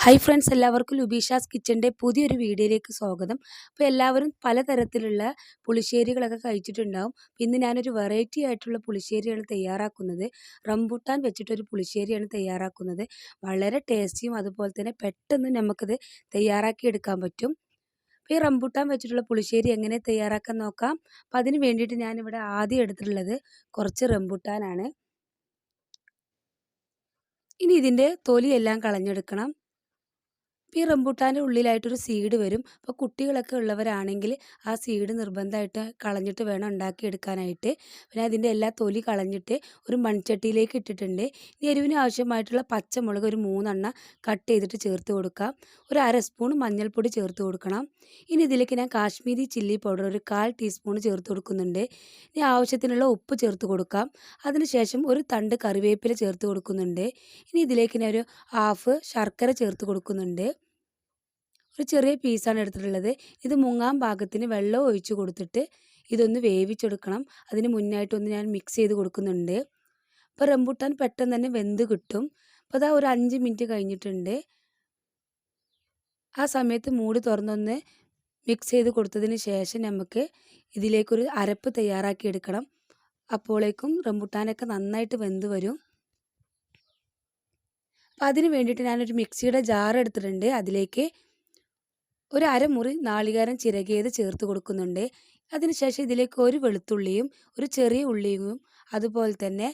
Hi friends, എല്ലാവർക്കും ലുബീഷാസ് കിച്ചൻ്റെ പുതിയൊരു വീഡിയോയിലേക്ക് സ്വാഗതം. അപ്പോൾ എല്ലാവരും പലതരത്തിലുള്ള പുളിശ്ശേരികളൊക്കെ കഴിച്ചിട്ടുണ്ടാവും. ഇന്ന് ഞാനൊരു വെറൈറ്റി ആയിട്ടുള്ള പുളിശ്ശേരിയാണ് തയ്യാറാക്കുന്നത്. റംബൂട്ടാൻ വെച്ചിട്ടൊരു പുളിശ്ശേരിയാണ് തയ്യാറാക്കുന്നത്. വളരെ ടേസ്റ്റിയും അതുപോലെ തന്നെ പെട്ടെന്ന് നമുക്കിത് തയ്യാറാക്കി എടുക്കാൻ പറ്റും. അപ്പോൾ ഈ റംബൂട്ടാൻ വെച്ചിട്ടുള്ള പുളിശ്ശേരി എങ്ങനെ തയ്യാറാക്കാൻ നോക്കാം. അപ്പോൾ അതിന് വേണ്ടിയിട്ട് ഞാനിവിടെ ആദ്യം എടുത്തിട്ടുള്ളത് കുറച്ച് റംബൂട്ടാനാണ്. ഇനി ഇതിൻ്റെ തൊലിയെല്ലാം കളഞ്ഞെടുക്കണം. ഈ റംബൂട്ടാൻ്റെ ഉള്ളിലായിട്ടൊരു സീഡ് വരും. അപ്പോൾ കുട്ടികളൊക്കെ ഉള്ളവരാണെങ്കിൽ ആ സീഡ് നിർബന്ധമായിട്ട് കളഞ്ഞിട്ട് വേണം ഉണ്ടാക്കിയെടുക്കാനായിട്ട്. പിന്നെ അതിൻ്റെ എല്ലാ തൊലി കളഞ്ഞിട്ട് ഒരു മൺചട്ടിയിലേക്ക് ഇട്ടിട്ടുണ്ട്. ഇനി എരിവിന് ആവശ്യമായിട്ടുള്ള പച്ചമുളക് ഒരു 3 കട്ട് ചെയ്തിട്ട് ചേർത്ത് കൊടുക്കാം. ഒരു 1/2 സ്പൂൺ മഞ്ഞൾപ്പൊടി ചേർത്ത് കൊടുക്കണം. ഇനി ഇതിലേക്ക് ഞാൻ കാശ്മീരി ചില്ലി പൗഡർ ഒരു 1/4 ടീസ്പൂൺ ചേർത്ത് കൊടുക്കുന്നുണ്ട്. ഇനി ആവശ്യത്തിനുള്ള ഉപ്പ് ചേർത്ത് കൊടുക്കാം. അതിനുശേഷം ഒരു തണ്ട് കറിവേപ്പില ചേർത്ത് കൊടുക്കുന്നുണ്ട്. ഇനി ഇതിലേക്ക് ഞാൻ ഒരു ഹാഫ് ശർക്കര ചേർത്ത് കൊടുക്കുന്നുണ്ട്. ഒരു ചെറിയ പീസാണ് എടുത്തിട്ടുള്ളത്. ഇത് മുങ്ങാൻ പാകത്തിന് വെള്ളം ഒഴിച്ച് കൊടുത്തിട്ട് ഇതൊന്ന് വേവിച്ചെടുക്കണം. അതിന് മുന്നായിട്ടൊന്ന് ഞാൻ മിക്സ് ചെയ്ത് കൊടുക്കുന്നുണ്ട്. അപ്പോൾ റംബൂട്ടാൻ പെട്ടെന്ന് തന്നെ വെന്ത് കിട്ടും. അപ്പോൾ അതാ ഒരു 5 മിനിറ്റ് കഴിഞ്ഞിട്ടുണ്ട്. ആ സമയത്ത് മൂടി തുറന്നൊന്ന് മിക്സ് ചെയ്ത് കൊടുത്തതിന് ശേഷം നമുക്ക് ഇതിലേക്കൊരു അരപ്പ് തയ്യാറാക്കി എടുക്കണം. അപ്പോഴേക്കും റംബൂട്ടാനൊക്കെ നന്നായിട്ട് വെന്ത് വരും. അപ്പോൾ അതിന് വേണ്ടിയിട്ട് ഞാനൊരു മിക്സിയുടെ ജാർ എടുത്തിട്ടുണ്ട്. അതിലേക്ക് ഒരു അരമുറി നാളികേരം ചിരകിയത് ചേർത്ത് കൊടുക്കുന്നുണ്ട്. അതിനുശേഷം ഇതിലേക്ക് ഒരു വെളുത്തുള്ളിയും ഒരു ചെറിയ ഉള്ളിയും അതുപോലെ തന്നെ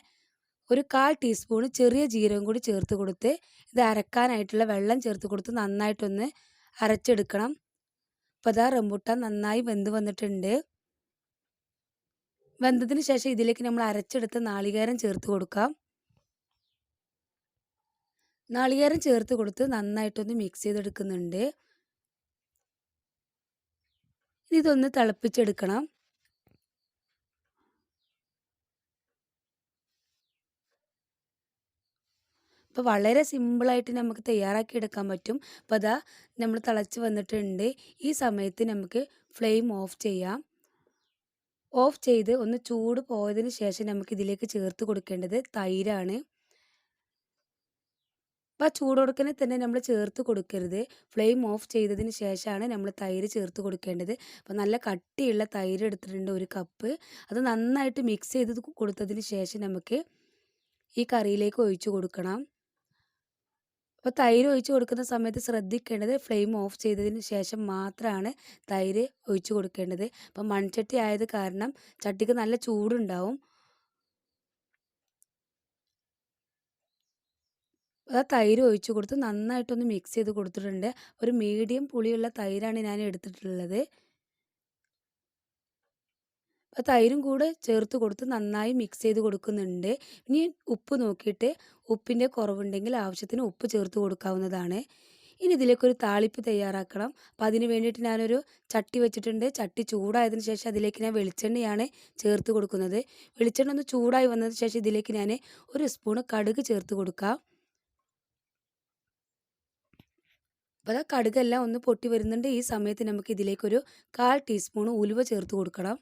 ഒരു 1/4 ടീസ്പൂൺ ചെറിയ ജീരകം കൂടി ചേർത്ത് കൊടുത്ത് ഇത് അരക്കാനായിട്ടുള്ള വെള്ളം ചേർത്ത് കൊടുത്ത് നന്നായിട്ടൊന്ന് അരച്ചെടുക്കണം. അപ്പോൾ അതാ റംബൂട്ടാൻ നന്നായി വെന്ത് വന്നിട്ടുണ്ട്. വെന്തതിന് ശേഷം ഇതിലേക്ക് നമ്മൾ അരച്ചെടുത്ത നാളികേരം ചേർത്ത് കൊടുക്കാം. നാളികേരം ചേർത്ത് കൊടുത്ത് നന്നായിട്ടൊന്ന് മിക്സ് ചെയ്തെടുക്കുന്നുണ്ട്. ഇതൊന്ന് തിളപ്പിച്ചെടുക്കണം. അപ്പോൾ വളരെ സിമ്പിളായിട്ട് നമുക്ക് തയ്യാറാക്കി എടുക്കാൻ പറ്റും. അപ്പോൾ അതാ നമ്മൾ തിളച്ച് വന്നിട്ടുണ്ട്. ഈ സമയത്ത് നമുക്ക് ഫ്ലെയിം ഓഫ് ചെയ്യാം. ഓഫ് ചെയ്ത് ഒന്ന് ചൂട് പോയതിന് ശേഷം നമുക്ക് ഇതിലേക്ക് ചേർത്ത് കൊടുക്കേണ്ടത് തൈരാണ്. അപ്പോൾ ആ ചൂടോടുക്കനെ തന്നെ നമ്മൾ ചേർത്ത് കൊടുക്കരുത്. ഫ്ലെയിം ഓഫ് ചെയ്തതിന് ശേഷമാണ് നമ്മൾ തൈര് ചേർത്ത് കൊടുക്കേണ്ടത്. അപ്പോൾ നല്ല കട്ടിയുള്ള തൈര് എടുത്തിട്ടുണ്ട് 1 കപ്പ്. അത് നന്നായിട്ട് മിക്സ് ചെയ്ത് കൊടുത്തതിന് ശേഷം നമുക്ക് ഈ കറിയിലേക്ക് ഒഴിച്ചു കൊടുക്കണം. അപ്പോൾ തൈര് ഒഴിച്ച് കൊടുക്കുന്ന സമയത്ത് ശ്രദ്ധിക്കേണ്ടത് ഫ്ലെയിം ഓഫ് ചെയ്തതിന് ശേഷം മാത്രമാണ് തൈര് ഒഴിച്ച് കൊടുക്കേണ്ടത്. അപ്പോൾ മൺചട്ടി ആയത് കാരണം ചട്ടിക്ക് നല്ല ചൂടുണ്ടാവും. ആ തൈര് ഒഴിച്ച് കൊടുത്ത് നന്നായിട്ടൊന്ന് മിക്സ് ചെയ്ത് കൊടുത്തിട്ടുണ്ട്. ഒരു മീഡിയം പുളിയുള്ള തൈരാണ് ഞാൻ എടുത്തിട്ടുള്ളത്. അപ്പോൾ തൈരും കൂടെ ചേർത്ത് കൊടുത്ത് നന്നായി മിക്സ് ചെയ്ത് കൊടുക്കുന്നുണ്ട്. ഇനി ഉപ്പ് നോക്കിയിട്ട് ഉപ്പിൻ്റെ കുറവുണ്ടെങ്കിൽ ആവശ്യത്തിന് ഉപ്പ് ചേർത്ത് കൊടുക്കാവുന്നതാണ്. ഇനി ഇതിലേക്കൊരു താളിപ്പ് തയ്യാറാക്കണം. അപ്പോൾ അതിന് വേണ്ടിയിട്ട് ഞാനൊരു ചട്ടി വെച്ചിട്ടുണ്ട്. ചട്ടി ചൂടായതിന് ശേഷം അതിലേക്ക് ഞാൻ വെളിച്ചെണ്ണയാണ് ചേർത്ത് കൊടുക്കുന്നത്. വെളിച്ചെണ്ണ ഒന്ന് ചൂടായി വന്നതിന് ശേഷം ഇതിലേക്ക് ഞാൻ 1 സ്പൂൺ കടുക് ചേർത്ത് കൊടുക്കാം. അപ്പോൾ ആ കടുകെല്ലാം ഒന്ന് പൊട്ടി വരുന്നുണ്ട്. ഈ സമയത്ത് നമുക്ക് ഇതിലേക്കൊരു 1/4 ടീസ്പൂൺ ഉലുവ ചേർത്ത് കൊടുക്കണം.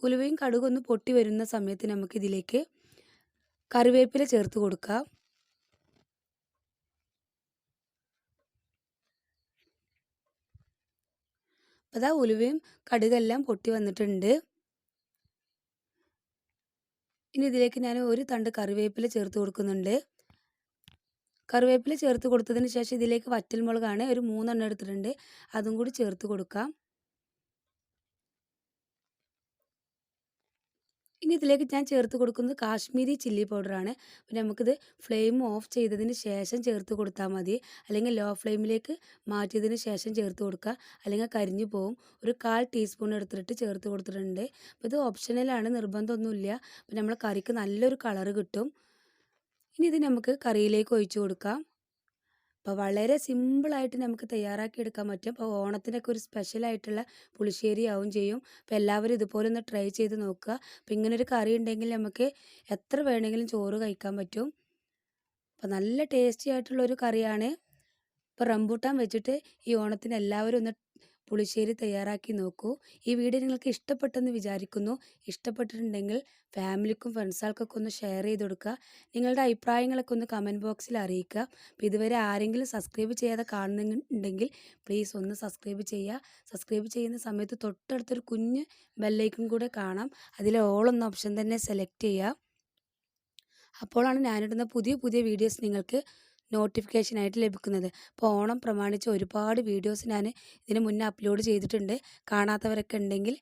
ഉലുവയും കടുകും ഒന്ന് പൊട്ടി വരുന്ന സമയത്ത് നമുക്കിതിലേക്ക് കറിവേപ്പില ചേർത്ത് കൊടുക്കാം. അപ്പോൾ അതാ ഉലുവയും കടുകെല്ലാം പൊട്ടി വന്നിട്ടുണ്ട്. ഇനി ഇതിലേക്ക് ഞാൻ ഒരു തണ്ട് കറിവേപ്പില ചേർത്ത് കൊടുക്കുന്നുണ്ട്. കറിവേപ്പില ചേർത്ത് കൊടുത്തതിന് ശേഷം ഇതിലേക്ക് വറ്റൽമുളകാണ് ഒരു 3 എടുത്തിട്ടുണ്ട്. അതും കൂടി ചേർത്ത് കൊടുക്കാം. ഇനി ഇതിലേക്ക് ഞാൻ ചേർത്ത് കൊടുക്കുന്നത് കാശ്മീരി ചില്ലി പൗഡറാണ്. പിന്നെ നമുക്കിത് ഫ്ലെയിം ഓഫ് ചെയ്തതിന് ശേഷം ചേർത്ത് കൊടുത്താൽ മതി. അല്ലെങ്കിൽ ലോ ഫ്ലെയിമിലേക്ക് മാറ്റിയതിന് ശേഷം ചേർത്ത് കൊടുക്കുക. അല്ലെങ്കിൽ കരിഞ്ഞു പോവും. ഒരു 1/4 ടീസ്പൂൺ എടുത്തിട്ട് ചേർത്ത് കൊടുത്തിട്ടുണ്ട്. അപ്പോൾ ഇത് ഓപ്ഷണലാണ്, നിർബന്ധമൊന്നുമില്ല. അപ്പോൾ നമ്മൾ കറിക്ക് നല്ലൊരു കളറ് കിട്ടും. ഇനി ഇത് നമുക്ക് കറിയിലേക്ക് ഒഴിച്ചു കൊടുക്കാം. അപ്പോൾ വളരെ സിമ്പിളായിട്ട് നമുക്ക് തയ്യാറാക്കി എടുക്കാൻ പറ്റും. അപ്പോൾ ഓണത്തിനൊക്കെ ഒരു സ്പെഷ്യലായിട്ടുള്ള പുളിശ്ശേരി ആവും ചെയ്യും. അപ്പോൾ എല്ലാവരും ഇതുപോലെ ഒന്ന് ട്രൈ ചെയ്ത് നോക്കുക. അപ്പോൾ ഇങ്ങനൊരു കറി ഉണ്ടെങ്കിൽ നമുക്ക് എത്ര വേണമെങ്കിലും ചോറ് കഴിക്കാൻ പറ്റും. അപ്പോൾ നല്ല ടേസ്റ്റി ആയിട്ടുള്ളൊരു കറിയാണ്. ഇപ്പോൾ റംബൂട്ടാൻ വെച്ചിട്ട് ഈ ഓണത്തിന് എല്ലാവരും ഒന്ന് പുളിശ്ശേരി തയ്യാറാക്കി നോക്കൂ. ഈ വീഡിയോ നിങ്ങൾക്ക് ഇഷ്ടപ്പെട്ടെന്ന് വിചാരിക്കുന്നു. ഇഷ്ടപ്പെട്ടിട്ടുണ്ടെങ്കിൽ ഫാമിലിക്കും ഫ്രണ്ട്സുകൾക്കൊക്കെ ഒന്ന് ഷെയർ ചെയ്ത് കൊടുക്കുക. നിങ്ങളുടെ അഭിപ്രായങ്ങളൊക്കെ ഒന്ന് കമൻറ്റ് ബോക്സിൽ അറിയിക്കുക. അപ്പോൾ ഇതുവരെ ആരെങ്കിലും സബ്സ്ക്രൈബ് ചെയ്യാതെ കാണുന്നുണ്ടെങ്കിൽ പ്ലീസ് ഒന്ന് സബ്സ്ക്രൈബ് ചെയ്യുക. സബ്സ്ക്രൈബ് ചെയ്യുന്ന സമയത്ത് തൊട്ടടുത്തൊരു കുഞ്ഞ് ബെല്ലൈക്കൺ കൂടെ കാണാം. അതിൽ ഓൾ എന്ന ഓപ്ഷൻ തന്നെ സെലക്ട് ചെയ്യുക. അപ്പോഴാണ് ഞാനിടുന്ന പുതിയ പുതിയ വീഡിയോസ് നിങ്ങൾക്ക് നോട്ടിഫിക്കേഷനായിട്ട് ലഭിക്കുന്നത്. അപ്പോൾ ഓണം പ്രമാണിച്ച് ഒരുപാട് വീഡിയോസ് ഞാൻ ഇതിന് മുന്നേ അപ്ലോഡ് ചെയ്തിട്ടുണ്ട്. കാണാത്തവരൊക്കെ ഉണ്ടെങ്കിൽ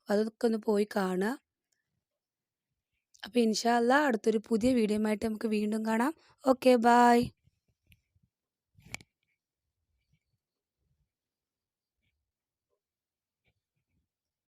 അതൊക്കെ ഒന്ന് പോയി കാണുക. അപ്പോൾ ഇൻഷാ അല്ലാ അടുത്തൊരു പുതിയ വീഡിയോയുമായിട്ട് നമുക്ക് വീണ്ടും കാണാം. Okay, bye.